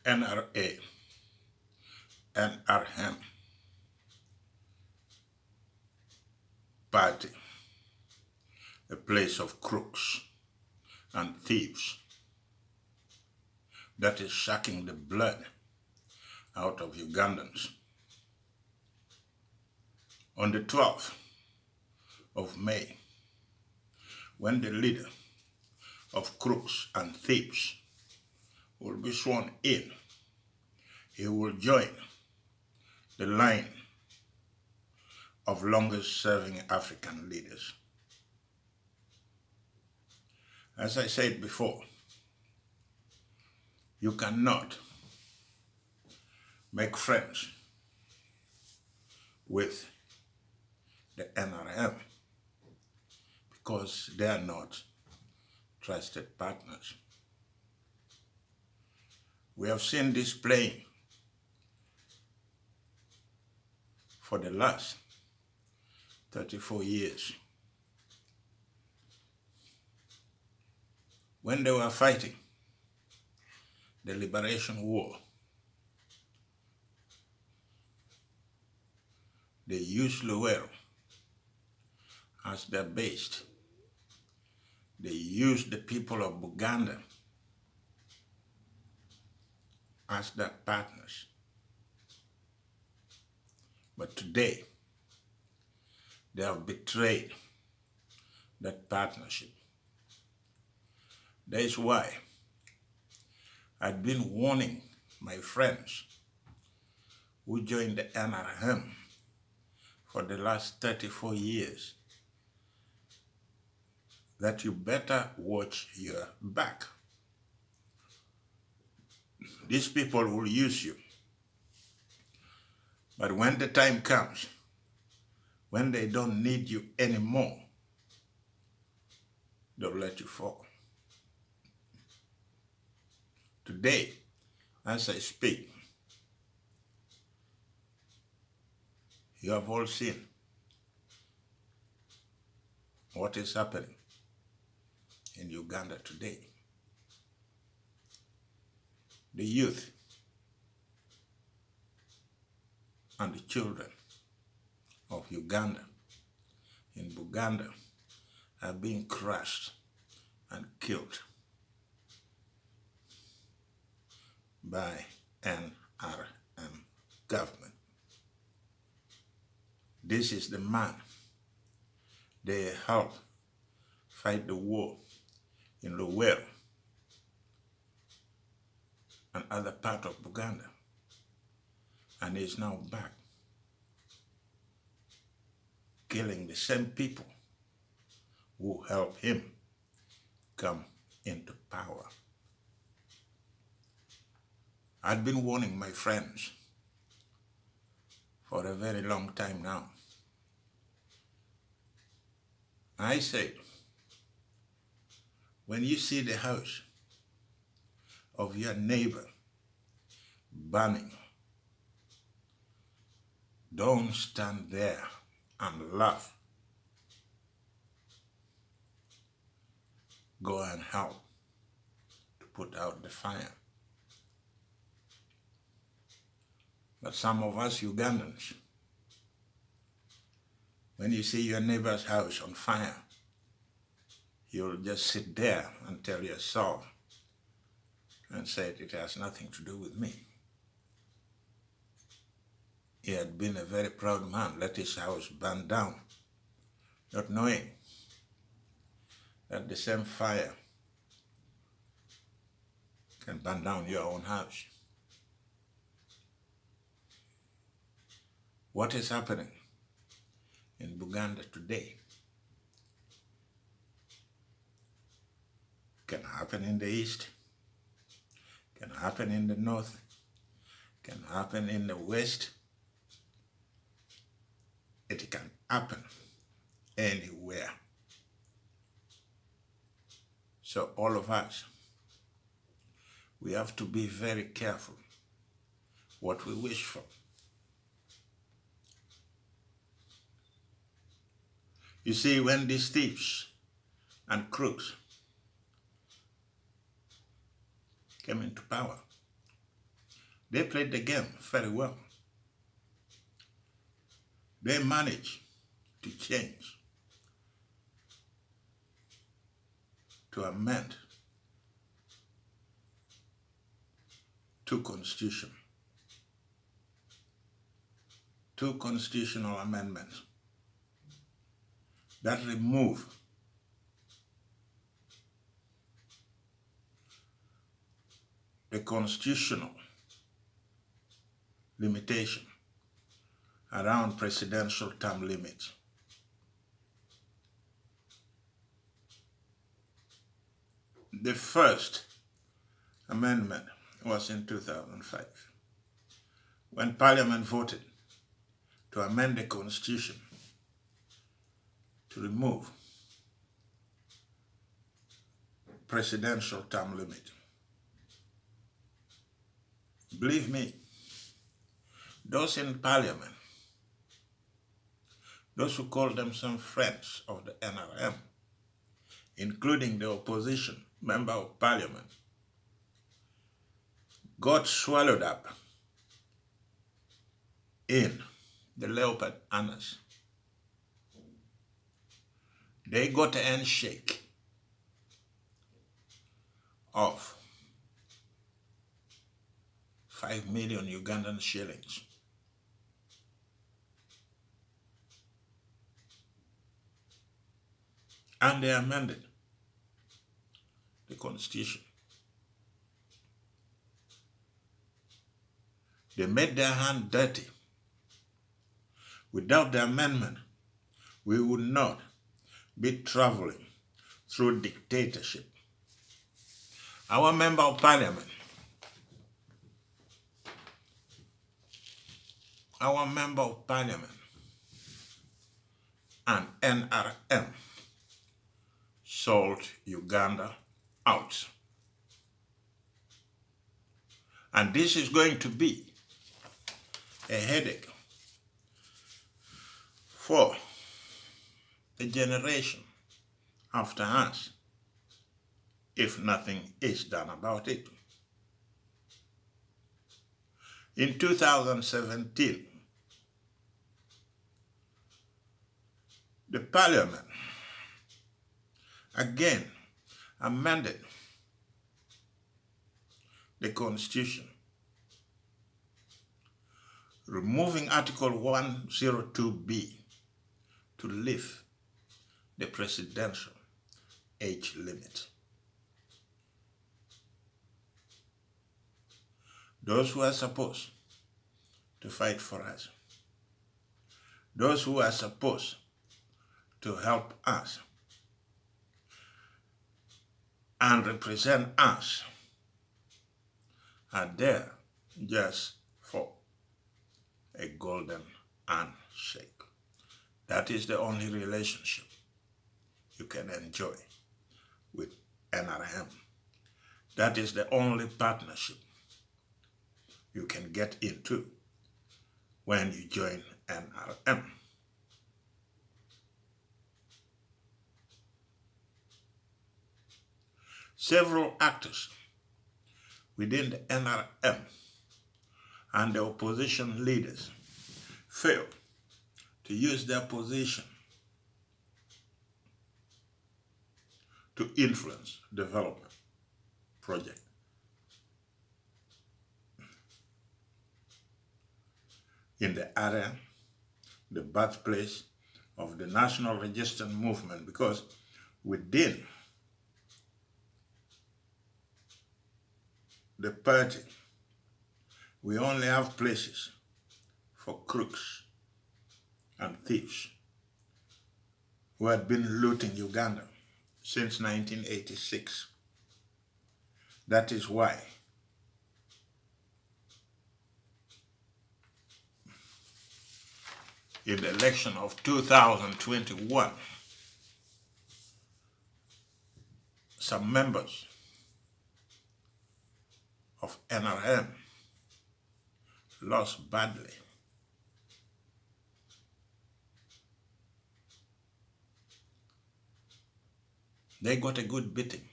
NRA, NRM party, a place of crooks and thieves that is sucking the blood out of Ugandans. On the 12th of May, when the leader of crooks and thieves will be sworn in, he will join the line of longest serving African leaders. As I said before, you cannot make friends with the NRM because they are not trusted partners. We have seen this playing for the last 34 years. When they were fighting the liberation war, they used 𝙁𝙁𝙇 as their base. They used the people of Uganda as their partners. But today, they have betrayed that partnership. That is why I've been warning my friends who joined the NRM for the last 34 years that you better watch your back. These people will use you. But when the time comes, when they don't need you anymore, they'll let you fall. Today, as I speak, you have all seen what is happening in Uganda today. The youth and the children of Uganda in Buganda are being crushed and killed by NRM government. This is the man they helped fight the war in 𝙁𝙁𝙇 and other part of Uganda, and is now back killing the same people who helped him come into power. I've been warning my friends for a very long time now. I said, when you see the house of your neighbor burning, don't stand there and laugh. Go and help to put out the fire. But some of us Ugandans, when you see your neighbor's house on fire, you'll just sit there and tell yourself and say it has nothing to do with me. He had been a very proud man, let his house burn down, not knowing that the same fire can burn down your own house. What is happening in Uganda today can happen in the east, can happen in the north, can happen in the west. It can happen anywhere. So all of us, we have to be very careful what we wish for. You see, when these thieves and crooks came into power, They played the game very well. They managed to change, to amend two constitutional amendments that remove the constitutional limitation around presidential term limits. The first amendment was in 2005, when Parliament voted to amend the Constitution to remove presidential term limit. Believe me, those in Parliament, those who call themselves friends of the NRM, including the opposition member of Parliament, got swallowed up in the 𝐓𝐡𝐚𝐭'𝐬. They got a handshake of 5 million Ugandan shillings. And they amended the Constitution. They made their hand dirty. Without the amendment, we would not be traveling through dictatorship. Our member of Parliament, and NRM sold Uganda out. And this is going to be a headache for the generation after us if nothing is done about it. In 2017, the Parliament again amended the Constitution, removing Article 102B to lift the presidential age limit. Those who are supposed to fight for us, those who are supposed to help us and represent us, are there just for a golden handshake. That is the only relationship you can enjoy with NRM. That is the only partnership you can get into when you join NRM. Several actors within the NRM and the opposition leaders failed to use their position to influence development project. In the area, the birthplace of the national resistance movement, because within the party, we only have places for crooks and thieves who had been looting Uganda since 1986. That is why in the election of 2021, some members of NRM lost badly. They got a good beating.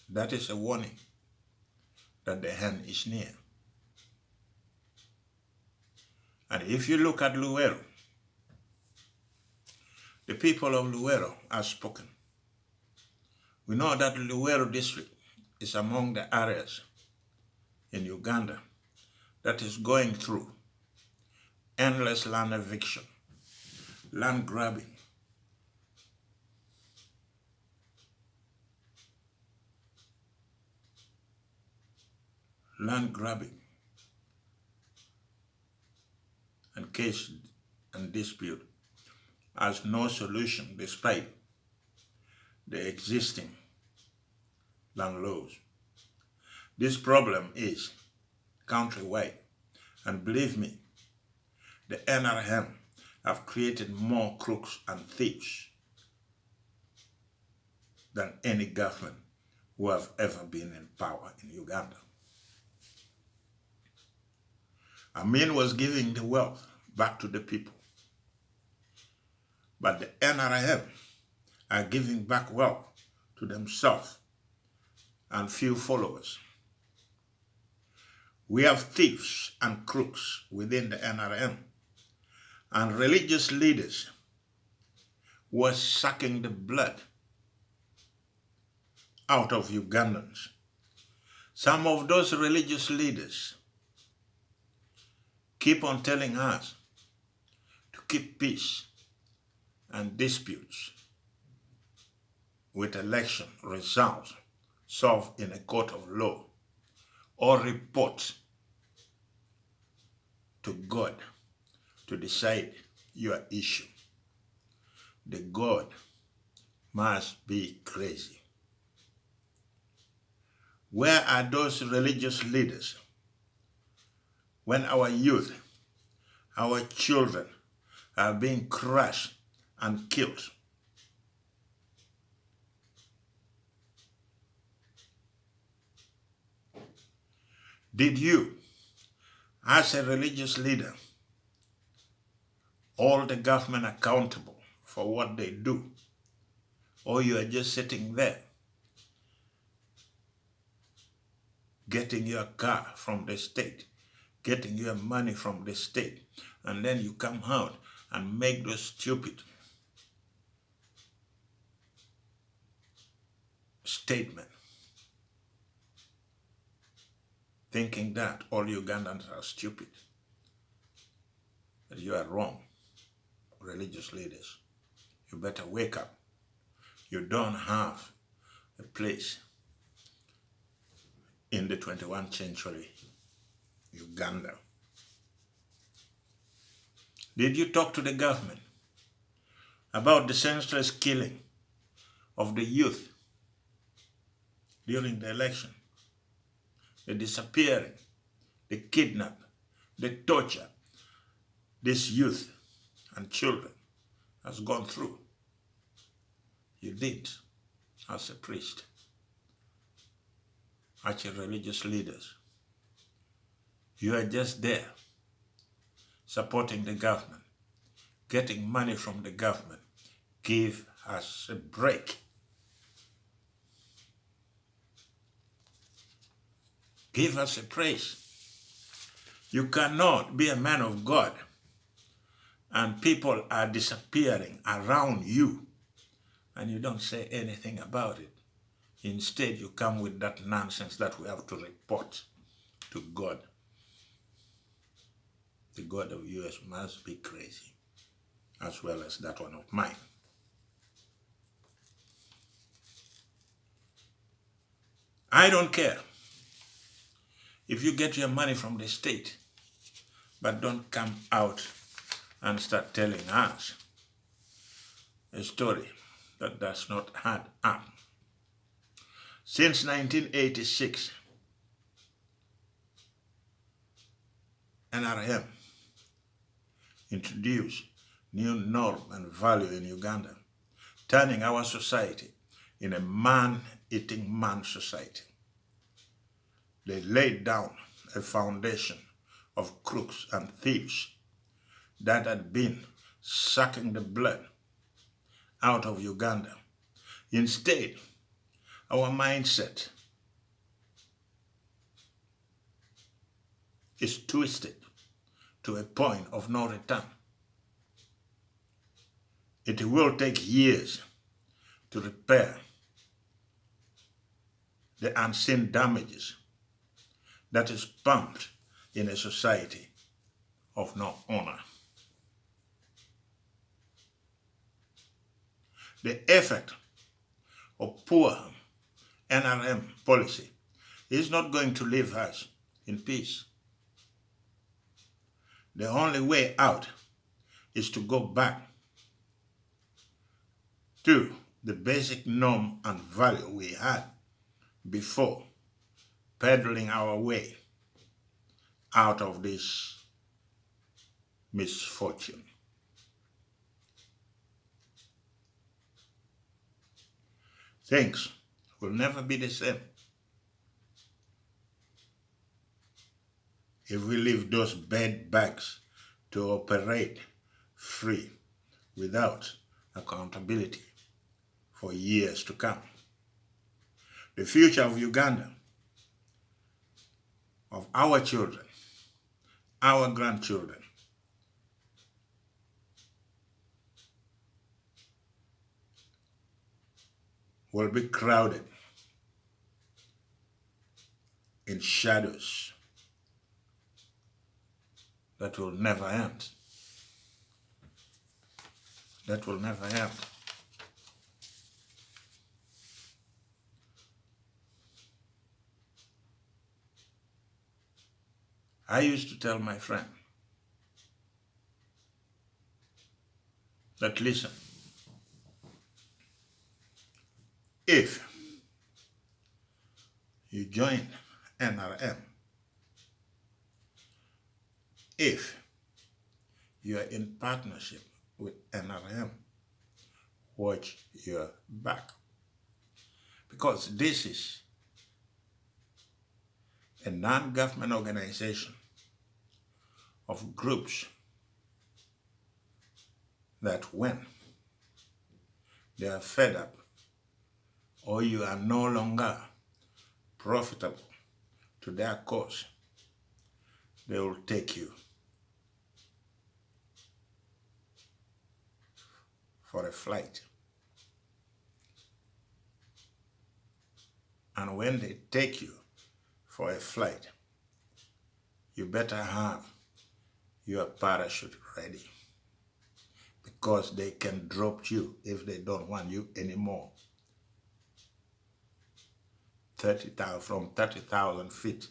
That is a warning that the end is near. And if you look at Luwero, the people of Luwero have spoken. We know that Luwero district is among the areas in Uganda that is going through endless land eviction, land grabbing, and case and dispute has no solution despite the existing land laws. This problem is countrywide, and believe me, the NRA have created more crooks and thieves than any government who have ever been in power in Uganda. Amin was giving the wealth back to the people, but the NRA are giving back wealth to themselves and few followers. We have thieves and crooks within the NRM and religious leaders who are sucking the blood out of Ugandans. Some of those religious leaders keep on telling us to keep peace and disputes with election results solved in a court of law or report to God to decide your issue. The God must be crazy. Where are those religious leaders when our youth, our children are being crushed and killed? Did you, as a religious leader, hold the government accountable for what they do? Or you are just sitting there, getting your car from the state, getting your money from the state, and then you come out and make those stupid statements, thinking that all Ugandans are stupid? But you are wrong, religious leaders. You better wake up. You don't have a place in the 21st century Uganda. Did you talk to the government about the senseless killing of the youth during the election? The disappearing, the kidnap, the torture this youth and children has gone through? You did, as a priest, as your religious leaders. You are just there, supporting the government, getting money from the government. Give us a break. Give us a praise. You cannot be a man of God and people are disappearing around you and you don't say anything about it. Instead, you come with that nonsense that we have to report to God. The God of US must be crazy, as well as that one of mine. I don't care if you get your money from the state, but don't come out and start telling us a story that does not add up. Since 1986, NRM introduced new norm and value in Uganda, turning our society in a man-eating man society. They laid down a foundation of crooks and thieves that had been sucking the blood out of Uganda. Instead, our mindset is twisted to a point of no return. It will take years to repair the unseen damages that is pumped in a society of no honor. The effect of poor NRM policy is not going to leave us in peace. The only way out is to go back to the basic norm and value we had before peddling our way out of this misfortune. Things will never be the same if we leave those bed bags to operate free without accountability for years to come. The future of Uganda, of our children, our grandchildren, will be crowded in shadows that will never end. That will never end. I used to tell my friend that, listen, if you join NRM, if you are in partnership with NRM, watch your back. Because this is a non-government organization of groups that when they are fed up or you are no longer profitable to their cause, they will take you for a flight. And when they take you for a flight, you better have your parachute ready, because they can drop you if they don't want you anymore. From 30,000 feet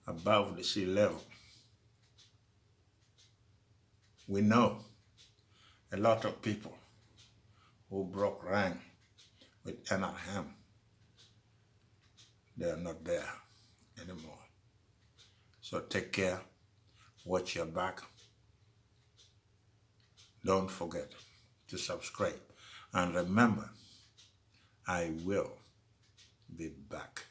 above the sea level. We know a lot of people who broke rank with NRM. They are not there anymore. So take care, watch your back. Don't forget to subscribe. And remember, I will be back.